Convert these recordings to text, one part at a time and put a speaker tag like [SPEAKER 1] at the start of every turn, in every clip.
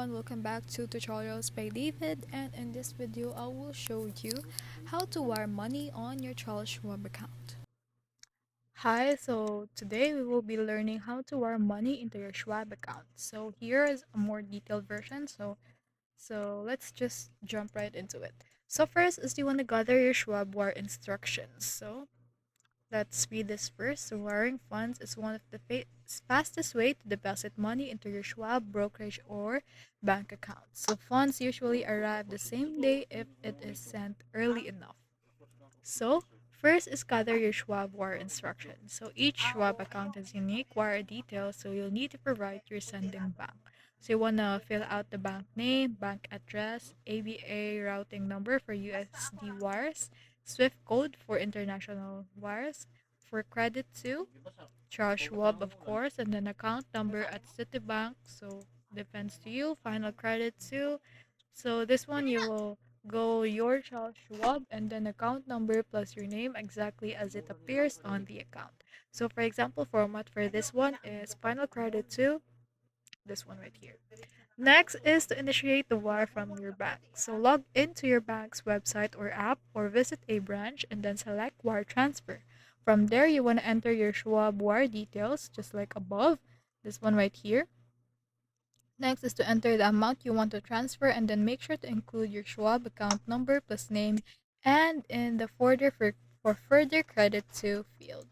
[SPEAKER 1] everyone, welcome back to Tutorials by David, and in this video I will show you how to wire money on your Charles Schwab account. Hi, so today we will be learning how to wire money into your Schwab account. So here is a more detailed version, so let's just jump right into it. So first is you want to gather your Schwab wire instructions. So let's read this first. So wiring funds is one of the fastest way to deposit money into your Schwab brokerage or bank account. So funds usually arrive the same day if it is sent early enough. So first is gather your Schwab wire instructions. So each Schwab account has unique wire details, so you'll need to provide your sending bank. So you want to fill out the bank name, bank address, ABA routing number for USD wires, SWIFT code for international wires, for credit to Charles Schwab, of course, and then account number at Citibank. So depends to you. Final credit to. So this one you will go your Charles Schwab and then account number plus your name exactly as it appears on the account. So for example, format for this one is final credit to this one right here. Next is to initiate the wire from your bank. So log into your bank's website or app or visit a branch and then select wire transfer. From there, you want to enter your Schwab wire details just like above, this one right here. Next is to enter the amount you want to transfer and then make sure to include your Schwab account number plus name and in the folder for further credit to field.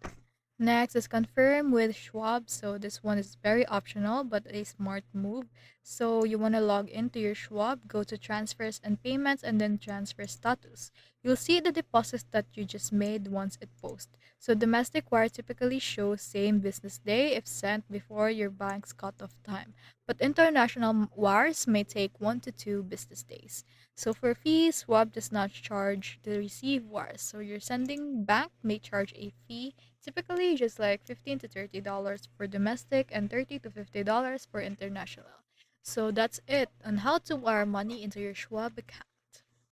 [SPEAKER 1] Next is confirm with Schwab. So this one is very optional but a smart move. So you want to log into your Schwab, go to transfers and payments and then transfer status. You'll see the deposits that you just made once it posts. So domestic wire typically shows same business day if sent before your bank's cutoff time. But international wires may take 1 to 2 business days. So for fees, Schwab does not charge to receive wires. So your sending bank may charge a fee, typically just like $15 to $30 for domestic and $30 to $50 for international. So that's it on how to wire money into your Schwab account.